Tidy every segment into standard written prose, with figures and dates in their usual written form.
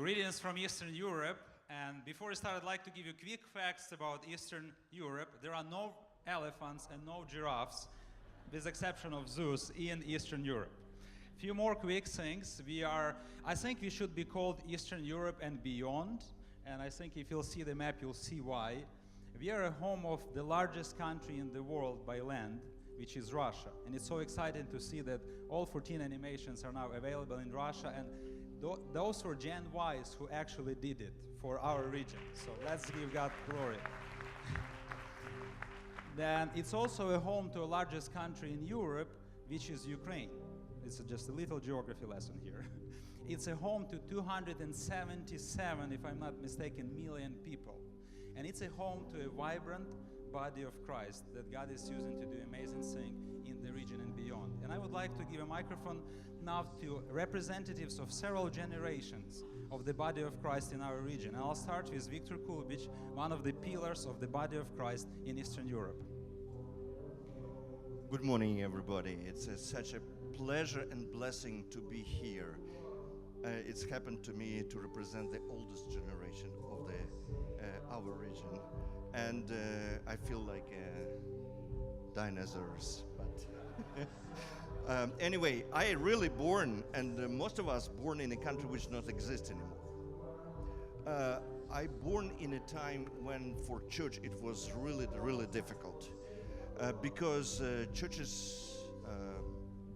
Greetings from Eastern Europe, and before we start, I'd like to give you quick facts about Eastern Europe. There are no elephants and no giraffes, with the exception of zoos, in Eastern Europe. Few more quick things. I think we should be called Eastern Europe and beyond, and I think if you'll see the map, you'll see why. We are a home of the largest country in the world by land, which is Russia, and it's so exciting to see that all 14 animations are now available in Russia, and those were Gen Ys who actually did it for our region. So let's give God glory. Then it's also a home to the largest country in Europe, which is Ukraine. It's just a little geography lesson here. It's a home to 277, if I'm not mistaken, million people. And it's a home to a vibrant body of Christ that God is using to do amazing things in the region and beyond. And I would like to give a microphone now to representatives of several generations of the body of Christ in our region. And I'll start with Viktor Kulbic, one of the pillars of the body of Christ in Eastern Europe. Good morning, everybody. It's such a pleasure and blessing to be here. It's happened to me to represent the oldest generation of our region. And I feel like dinosaurs, but anyway, I really born, and most of us born in a country which not exist anymore. I born in a time when for church it was really difficult because churches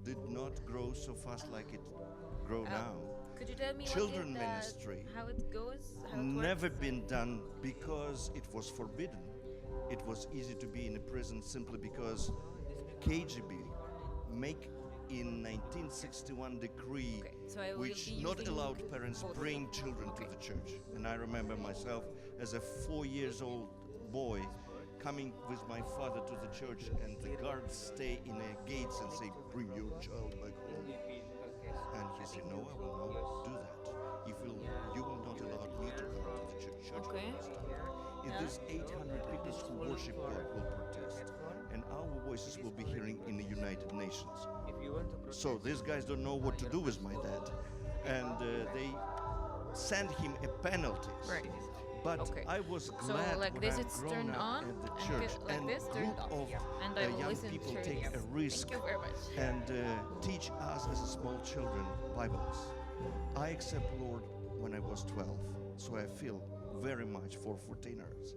did not grow so fast like it grow now. Could you tell me Children ministry how it goes? How it never works? been done because it was forbidden. It was easy to be in a prison simply because KGB make in 1961 decree so I will which be not using allowed parents both. bring children to the church. And I remember myself as a 4-year-old boy coming with my father to the church, and the guards stay in the gates and say, "Bring your child back home." And he said, "No, I will not do that. You will not allow me to come to the church. Okay. If these 800 people who worship God will protest, and our voices will be hearing in the United Nations." So these guys don't know what to do with my dad, and they send him a penalty. Right. But Okay. I was So glad like when this, I've it's grown turned up on, at the and church, like and this turned group off. of And I will young listen people to take you. a risk Thank you very much. and teach us as a small children Bibles. I accept Lord when I was 12, so I feel very much for 14ers,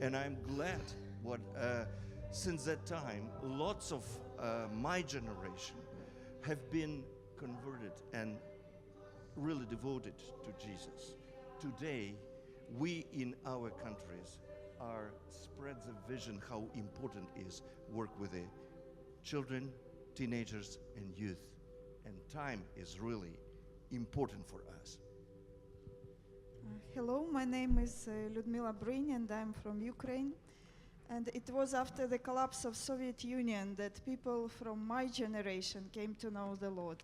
and I'm glad what since that time lots of my generation have been converted and really devoted to Jesus. Today we in our countries are spread the vision how important is work with the children, teenagers and youth, and time is really important for us. Hello, my name is Lyudmila Bryn, and I'm from Ukraine. And it was after the collapse of Soviet Union that people from my generation came to know the Lord.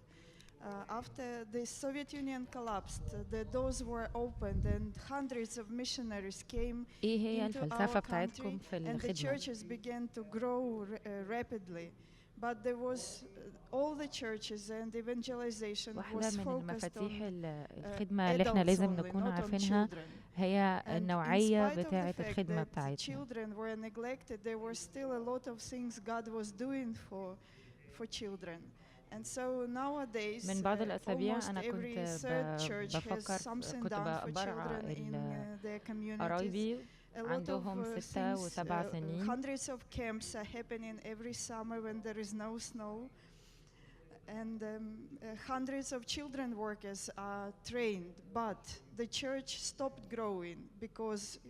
After the Soviet Union collapsed, the doors were opened and hundreds of missionaries came ايه هي into الفلسفة our بتاعتكم country, في and the الخدمة؟ churches began to grow rapidly. But there was all the churches and evangelization واحدة was من focused المفاتيح on الخدمة اللي احنا adults لازم only, نكون not on عارفينها children. هي And in النوعية spite of the بتاعة fact الخدمة that بتاعتنا. children were neglected, there were still a lot of things God was doing for children. And so nowadays, من بعض الأسابيع almost أنا every كنت third church has بفكر something كنت done for برعى children in their communities. قرايبي A lot of عندهم 6 things, و7 سنين. hundreds of camps are happening every summer when there is no snow. And hundreds of children workers are trained, but the church stopped growing because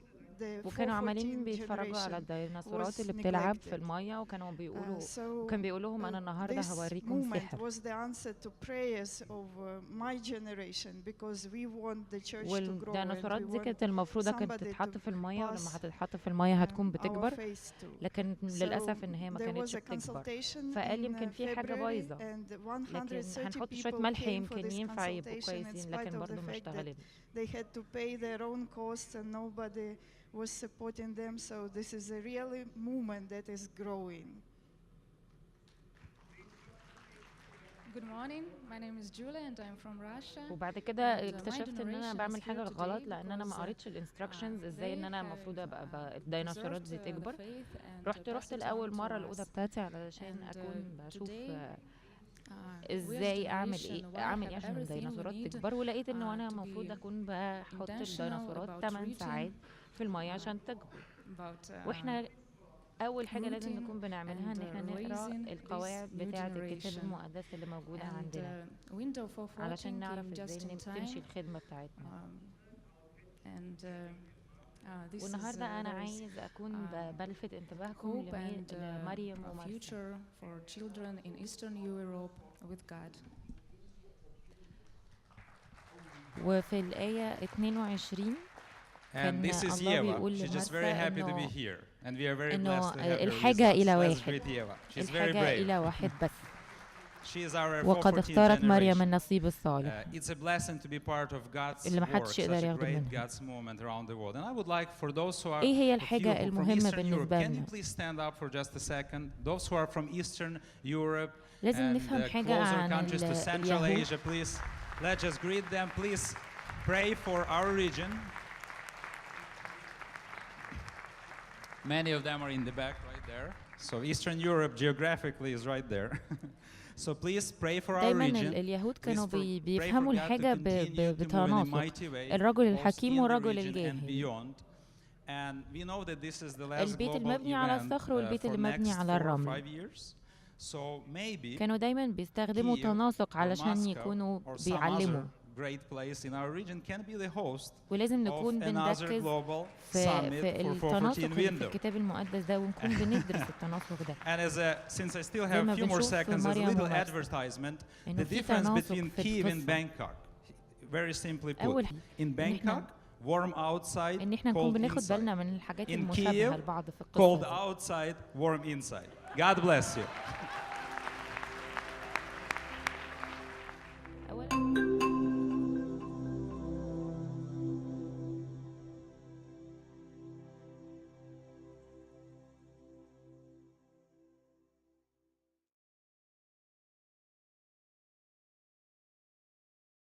the وكانوا عمالين 414 بيتفرجوا على generation الديناصورات was اللي بتلعب neglected. في المية، وكانوا بيقولوا So وكان بيقولوا لهم أنا النهاردة this هوريكم movement سحر. was the answer to prayers of my generation because we want the church to grow and والديناصورات we دي want كانت المفروض كانت somebody تتحط to في المية، ولما pass هتتحط في المية هتكون our بتكبر، faith to. لكن للأسف إن هي ما There كانتش was a بتكبر. consultation فقال in يمكن في حاجة February بايظة، and لكن 130 هنحط شوية people ملح came for يمكن this ينفع يبقوا consultation in كويسين، spite لكن of برضو the مش fact that شغالين. they had to pay their own costs and nobody was supporting them. So this is a really movement that is growing. Good morning. My name is Julia and I'm from Russia. وبعد كده And, my اكتشفت ان انا generation بعمل is حاجه here غلط today لان انا ما because, قريتش الانستراكشنز ازاي ان they انا have, المفروض ابقى الديناصورات دي preserved, تكبر. the faith and رحت passed it لاول on مره to الاوضه us. بتاعتي علشان And, اكون بشوف today, we as ازاي اعمل generation, ايه why اعمل have ايه عشان everything we الديناصورات need, تكبر، ولقيت انه انا to المفروض be اكون بحط intentional الديناصورات about 8 treating, ساعات في الميه عشان تكبر. about, واحنا اول حاجه لازم rooting نكون بنعملها ان and, احنا نقرا raising this القواعد new بتاعه الكتاب generation. المقدس اللي موجوده And, عندنا window for علشان voting نعرف came ازاي just in تمشي time. الخدمه بتاعتنا. And, this is, والنهارده انا there is, عايز اكون بلفت انتباهكم hope and, لمريم a ومرسى. future for children in Eastern Europe with God. وفي الآية 22 And كان this is الله Yeva. بيقول She's just very لمرسى happy to be إنه here. And we are very إنه blessed to have her with الحاجة us. إلى Let's واحد. greet Yeva. She's very الحاجة brave. إلى واحد بس. She is our وقد 14th اختارت مريم generation. النصيب الصالح It's a blessing to be part of God's اللي work, محدش such يقدر a ياخده great منها. God's movement around the world. And I would like for those who are إيه هي of you الحاجة who from المهمة Eastern Europe, بالنسبة can you لنا؟ please stand up for just a second? Those who are from Eastern Europe لازم and نفهم حاجة closer عن countries to Central اليهود. Asia, please, let's just greet them. Please pray for our region. Many of them are in the back right there. So Eastern Europe geographically is right there. So please pray for our دايما region. اليهود Please كانوا pray for بيفهموا God to الحاجة continue to move in a بتناسق، mighty way, الرجل both الحكيم in the والرجل region and الجاهل. beyond. And we know that this is the last البيت global المبني على event الصخر والبيت for اللي مبني next على 4 or الرمل. 5 years. So maybe كانوا دايما بيستخدموا Kyiv تناسق or علشان Moscow يكونوا or some بيعلموا، other great place in our region can be the host ولازم of نكون another بنركز global في summit for التناسق 14 اللي في window. الكتاب المقدس ده، ونكون بندرس التناسق ده. And since I still زي have ما a few more بنشوف في seconds, as a مريم little ومرسى advertisement, إنه the في difference تناسق between في Kyiv and القصة. Bangkok, very simply put, أول in إن إحنا Bangkok, warm outside, إن إحنا نكون cold بناخد inside. بالنا من الحاجات In المشابهة Kyiv, لبعض في cold القصة دي. outside, warm inside. God bless you.